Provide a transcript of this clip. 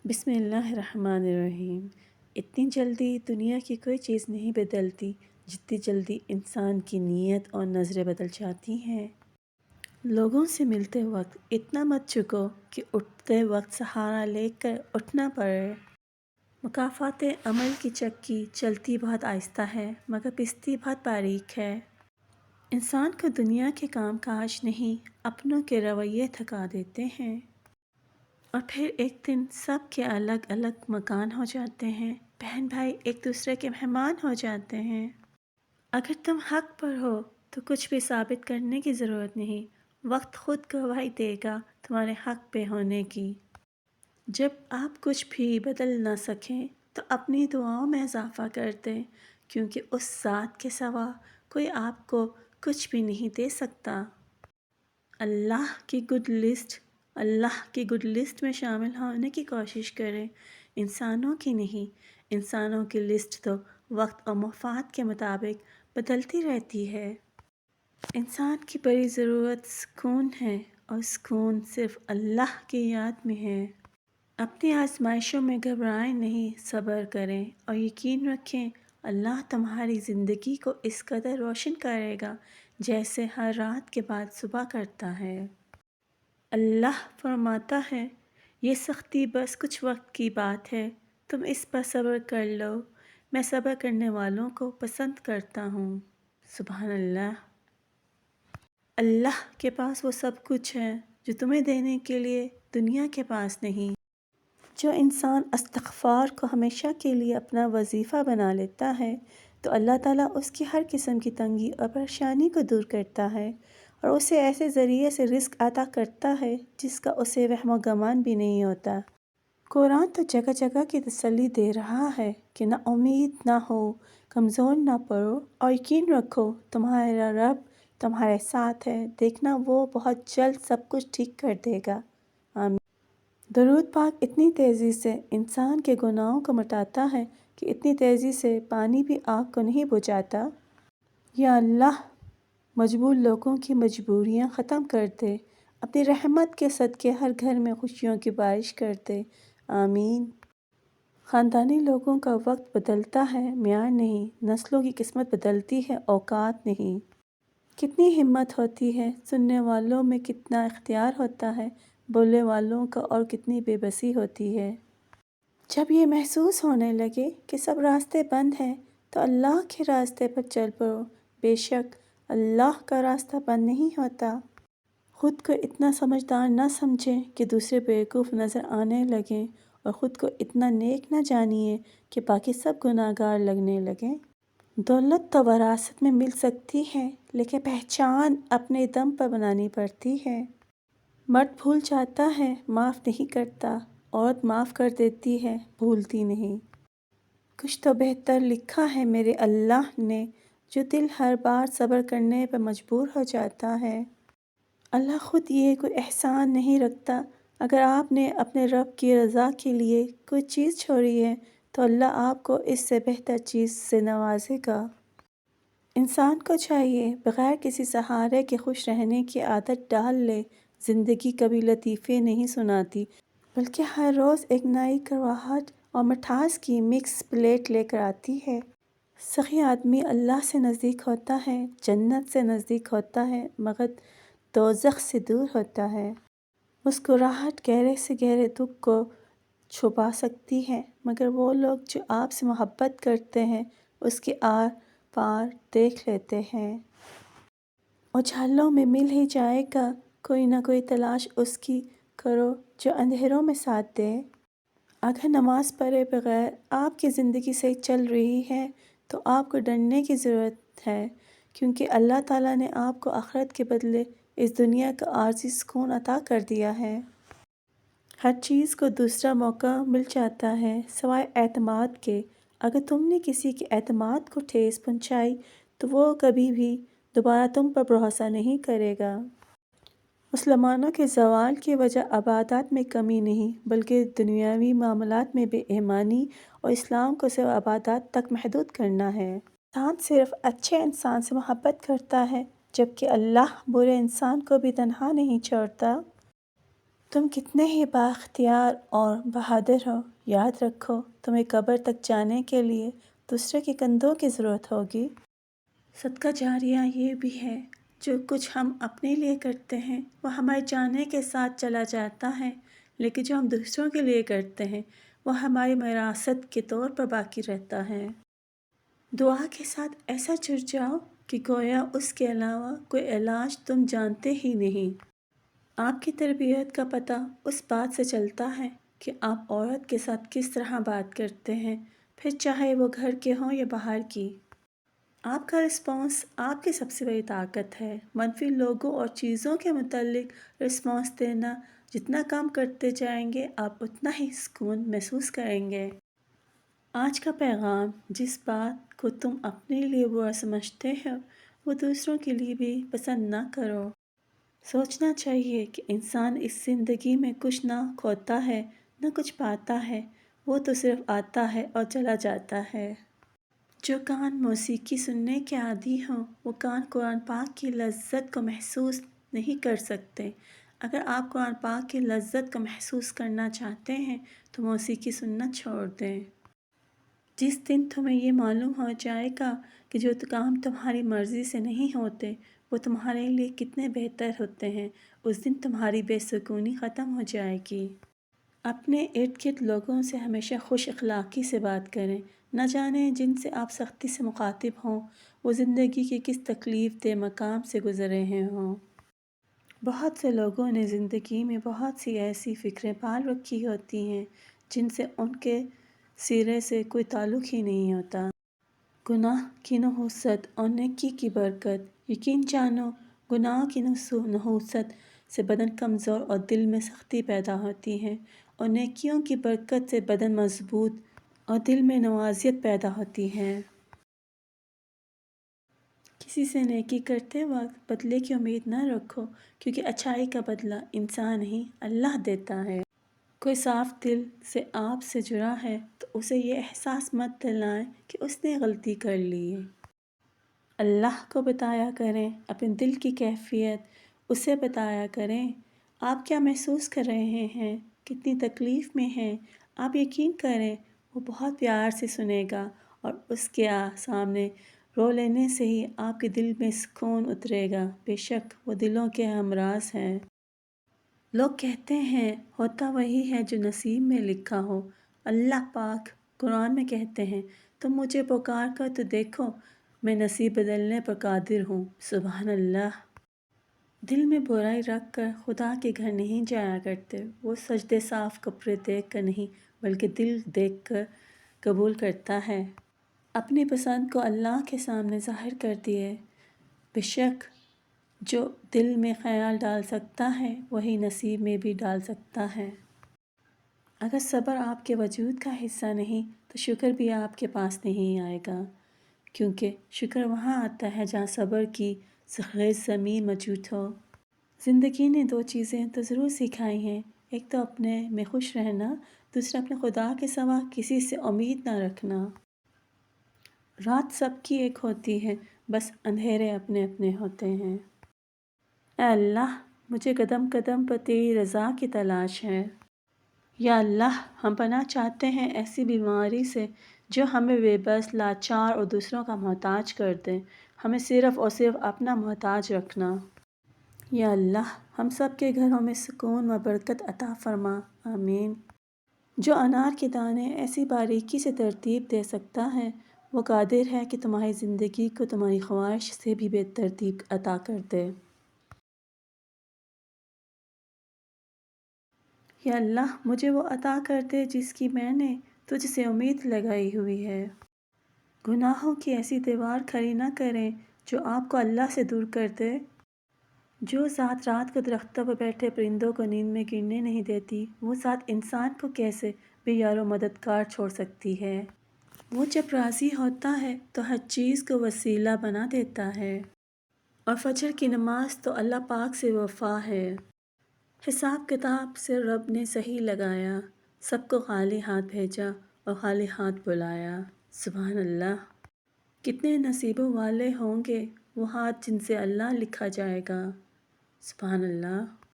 بسم اللہ الرحمن الرحیم۔ اتنی جلدی دنیا کی کوئی چیز نہیں بدلتی جتنی جلدی انسان کی نیت اور نظریں بدل جاتی ہیں۔ لوگوں سے ملتے وقت اتنا مت جھکو کہ اٹھتے وقت سہارا لے کر اٹھنا پڑے۔ مکافات عمل کی چکی چلتی بہت آہستہ ہے مگر پستی بہت باریک ہے۔ انسان کو دنیا کے کام کاج نہیں اپنوں کے رویے تھکا دیتے ہیں، اور پھر ایک دن سب کے الگ الگ مکان ہو جاتے ہیں، بہن بھائی ایک دوسرے کے مہمان ہو جاتے ہیں۔ اگر تم حق پر ہو تو کچھ بھی ثابت کرنے کی ضرورت نہیں، وقت خود گواہی دے گا تمہارے حق پہ ہونے کی۔ جب آپ کچھ بھی بدل نہ سکیں تو اپنی دعاؤں میں اضافہ کر دیں، کیونکہ اس ذات کے سوا کوئی آپ کو کچھ بھی نہیں دے سکتا۔ اللہ کی گڈ لسٹ میں شامل ہونے کی کوشش کریں، انسانوں کی نہیں۔ انسانوں کی لسٹ تو وقت اور مفاد کے مطابق بدلتی رہتی ہے۔ انسان کی بڑی ضرورت سکون ہے، اور سکون صرف اللہ کی یاد میں ہے۔ اپنی آزمائشوں میں گھبرائیں نہیں، صبر کریں اور یقین رکھیں اللہ تمہاری زندگی کو اس قدر روشن کرے گا جیسے ہر رات کے بعد صبح کرتا ہے۔ اللہ فرماتا ہے، یہ سختی بس کچھ وقت کی بات ہے، تم اس پر صبر کر لو، میں صبر کرنے والوں کو پسند کرتا ہوں۔ سبحان اللہ۔ اللہ کے پاس وہ سب کچھ ہے جو تمہیں دینے کے لیے دنیا کے پاس نہیں۔ جو انسان استغفار کو ہمیشہ کے لیے اپنا وظیفہ بنا لیتا ہے تو اللہ تعالیٰ اس کی ہر قسم کی تنگی اور پریشانی کو دور کرتا ہے، اور اسے ایسے ذریعے سے رزق عطا کرتا ہے جس کا اسے وہم و گمان بھی نہیں ہوتا۔ قرآن تو جگہ جگہ کی تسلی دے رہا ہے کہ نہ امید نہ ہو، کمزور نہ پڑو، اور یقین رکھو تمہارا رب تمہارے ساتھ ہے، دیکھنا وہ بہت جلد سب کچھ ٹھیک کر دے گا۔ آمین۔ درود پاک اتنی تیزی سے انسان کے گناہوں کو مٹاتا ہے کہ اتنی تیزی سے پانی بھی آگ کو نہیں بجھاتا۔ یا اللہ، مجبور لوگوں کی مجبوریاں ختم کر دے، اپنی رحمت کے صدقے ہر گھر میں خوشیوں کی بارش کر دے۔ آمین۔ خاندانی لوگوں کا وقت بدلتا ہے، معیار نہیں، نسلوں کی قسمت بدلتی ہے، اوقات نہیں۔ کتنی ہمت ہوتی ہے، سننے والوں میں کتنا اختیار ہوتا ہے، بولنے والوں کا اور کتنی بے بسی ہوتی ہے۔ جب یہ محسوس ہونے لگے کہ سب راستے بند ہیں تو اللہ کے راستے پر چل پڑو، بے شک اللہ کا راستہ بند نہیں ہوتا۔ خود کو اتنا سمجھدار نہ سمجھیں کہ دوسرے بیوقوف نظر آنے لگیں، اور خود کو اتنا نیک نہ جانیے کہ باقی سب گناہ گار لگنے لگیں۔ دولت تو وراثت میں مل سکتی ہے لیکن پہچان اپنے دم پر بنانی پڑتی ہے۔ مرد بھول جاتا ہے، معاف نہیں کرتا، عورت معاف کر دیتی ہے، بھولتی نہیں۔ کچھ تو بہتر لکھا ہے میرے اللہ نے، جو دل ہر بار صبر کرنے پر مجبور ہو جاتا ہے۔ اللہ خود یہ کوئی احسان نہیں رکھتا، اگر آپ نے اپنے رب کی رضا کے لیے کوئی چیز چھوڑی ہے تو اللہ آپ کو اس سے بہتر چیز سے نوازے گا۔ انسان کو چاہیے بغیر کسی سہارے کے خوش رہنے کی عادت ڈال لے۔ زندگی کبھی لطیفے نہیں سناتی بلکہ ہر روز ایک نئی کڑواہٹ اور مٹھاس کی مکس پلیٹ لے کر آتی ہے۔ سخی آدمی اللہ سے نزدیک ہوتا ہے، جنت سے نزدیک ہوتا ہے مگر دوزخ سے دور ہوتا ہے۔ مسکراہٹ گہرے سے گہرے دکھ کو چھپا سکتی ہے مگر وہ لوگ جو آپ سے محبت کرتے ہیں اس کے آر پار دیکھ لیتے ہیں۔ اجالوں میں مل ہی جائے گا، کوئی نہ کوئی تلاش اس کی کرو جو اندھیروں میں ساتھ دے۔ اگر نماز پڑھے بغیر آپ کی زندگی صحیح چل رہی ہے تو آپ کو ڈرنے کی ضرورت ہے، کیونکہ اللہ تعالیٰ نے آپ کو آخرت کے بدلے اس دنیا کا عارضی سکون عطا کر دیا ہے۔ ہر چیز کو دوسرا موقع مل جاتا ہے سوائے اعتماد کے۔ اگر تم نے کسی کے اعتماد کو ٹھیس پہنچائی تو وہ کبھی بھی دوبارہ تم پر بھروسہ نہیں کرے گا۔ مسلمانوں کے زوال کی وجہ عبادات میں کمی نہیں بلکہ دنیاوی معاملات میں بے ایمانی اور اسلام کو صرف عبادات تک محدود کرنا ہے۔ انسان صرف اچھے انسان سے محبت کرتا ہے جبکہ اللہ برے انسان کو بھی تنہا نہیں چھوڑتا۔ تم کتنے ہی بااختیار اور بہادر ہو، یاد رکھو تمہیں قبر تک جانے کے لیے دوسرے کے کندھوں کی ضرورت ہوگی۔ صدقہ جاریہ یہ بھی ہے، جو کچھ ہم اپنے لیے کرتے ہیں وہ ہمارے جانے کے ساتھ چلا جاتا ہے، لیکن جو ہم دوسروں کے لیے کرتے ہیں وہ ہماری وراثت کے طور پر باقی رہتا ہے۔ دعا کے ساتھ ایسا جڑ جاؤ کہ گویا اس کے علاوہ کوئی علاج تم جانتے ہی نہیں۔ آپ کی تربیت کا پتہ اس بات سے چلتا ہے کہ آپ عورت کے ساتھ کس طرح بات کرتے ہیں، پھر چاہے وہ گھر کے ہوں یا باہر کی۔ آپ کا رسپانس آپ کی سب سے بڑی طاقت ہے۔ منفی لوگوں اور چیزوں کے متعلق رسپانس دینا جتنا کم کرتے جائیں گے آپ اتنا ہی سکون محسوس کریں گے۔ آج کا پیغام، جس بات کو تم اپنے لیے برا سمجھتے ہو وہ دوسروں کے لیے بھی پسند نہ کرو۔ سوچنا چاہیے کہ انسان اس زندگی میں کچھ نہ کھوتا ہے نہ کچھ پاتا ہے، وہ تو صرف آتا ہے اور چلا جاتا ہے۔ جو کان موسیقی سننے کے عادی ہوں وہ کان قرآن پاک کی لذت کو محسوس نہیں کر سکتے۔ اگر آپ قرآن پاک کی لذت کو محسوس کرنا چاہتے ہیں تو موسیقی سننا چھوڑ دیں۔ جس دن تمہیں یہ معلوم ہو جائے گا کہ جو کام تمہاری مرضی سے نہیں ہوتے وہ تمہارے لیے کتنے بہتر ہوتے ہیں، اس دن تمہاری بے سکونی ختم ہو جائے گی۔ اپنے ارد گرد لوگوں سے ہمیشہ خوش اخلاقی سے بات کریں۔ نہ جانے جن سے آپ سختی سے مخاطب ہوں وہ زندگی کے کس تکلیف دہ مقام سے گزر رہے ہوں۔ بہت سے لوگوں نے زندگی میں بہت سی ایسی فکریں پال رکھی ہوتی ہیں جن سے ان کے سرے سے کوئی تعلق ہی نہیں ہوتا۔ گناہ کی نحوست اور نیکی کی برکت۔ یقین جانو گناہ کی نحوست سے بدن کمزور اور دل میں سختی پیدا ہوتی ہے، اور نیکیوں کی برکت سے بدن مضبوط اور دل میں نوازیت پیدا ہوتی ہے۔ کسی سے نیکی کرتے وقت بدلے کی امید نہ رکھو، کیونکہ اچھائی کا بدلہ انسان ہی اللہ دیتا ہے۔ کوئی صاف دل سے آپ سے جڑا ہے تو اسے یہ احساس مت دلائیں کہ اس نے غلطی کر لی ہے۔ اللہ کو بتایا کریں اپنے دل کی کیفیت، اسے بتایا کریں آپ کیا محسوس کر رہے ہیں، کتنی تکلیف میں ہیں۔ آپ یقین کریں وہ بہت پیار سے سنے گا، اور اس کے سامنے رو لینے سے ہی آپ کے دل میں سکون اترے گا۔ بے شک وہ دلوں کے ہمراز ہیں۔ لوگ کہتے ہیں ہوتا وہی ہے جو نصیب میں لکھا ہو۔ اللہ پاک قرآن میں کہتے ہیں تم مجھے پکار کر تو دیکھو، میں نصیب بدلنے پر قادر ہوں۔ سبحان اللہ۔ دل میں برائی رکھ کر خدا کے گھر نہیں جایا کرتے۔ وہ سجدے صاف کپڑے دیکھ کر نہیں بلکہ دل دیکھ کر قبول کرتا ہے۔ اپنی پسند کو اللہ کے سامنے ظاہر کر دیے۔ بے شک جو دل میں خیال ڈال سکتا ہے وہی نصیب میں بھی ڈال سکتا ہے۔ اگر صبر آپ کے وجود کا حصہ نہیں تو شکر بھی آپ کے پاس نہیں آئے گا، کیونکہ شکر وہاں آتا ہے جہاں صبر کی زرخیز زمین موجود ہو۔ زندگی نے دو چیزیں تو ضرور سکھائی ہیں، ایک تو اپنے میں خوش رہنا، دوسرا اپنے خدا کے سوا کسی سے امید نہ رکھنا۔ رات سب کی ایک ہوتی ہے، بس اندھیرے اپنے اپنے ہوتے ہیں۔ اے اللہ مجھے قدم قدم پر تیری رضا کی تلاش ہے۔ یا اللہ ہم پناہ چاہتے ہیں ایسی بیماری سے جو ہمیں بے بس، لاچار اور دوسروں کا محتاج کر دے۔ ہمیں صرف اور صرف اپنا محتاج رکھنا۔ یا اللہ ہم سب کے گھروں میں سکون و برکت عطا فرما، آمین۔ جو انار کے دانے ایسی باریکی سے ترتیب دے سکتا ہے وہ قادر ہے کہ تمہاری زندگی کو تمہاری خواہش سے بھی بے ترتیب عطا کر دے۔ یا اللہ مجھے وہ عطا کر دے جس کی میں نے تجھ سے امید لگائی ہوئی ہے۔ گناہوں کی ایسی دیوار کھڑی نہ کریں جو آپ کو اللہ سے دور کر دے۔ جو ذات رات کو درختوں پر بیٹھے پرندوں کو نیند میں گرنے نہیں دیتی، وہ ذات انسان کو کیسے بے یار و مددگار چھوڑ سکتی ہے۔ وہ جب راضی ہوتا ہے تو ہر چیز کو وسیلہ بنا دیتا ہے، اور فجر کی نماز تو اللہ پاک سے وفا ہے۔ حساب کتاب سے رب نے صحیح لگایا، سب کو خالی ہاتھ بھیجا اور خالی ہاتھ بلایا۔ سبحان اللہ۔ کتنے نصیبوں والے ہوں گے وہ ہاتھ جن سے اللہ لکھا جائے گا۔ سبحان اللہ۔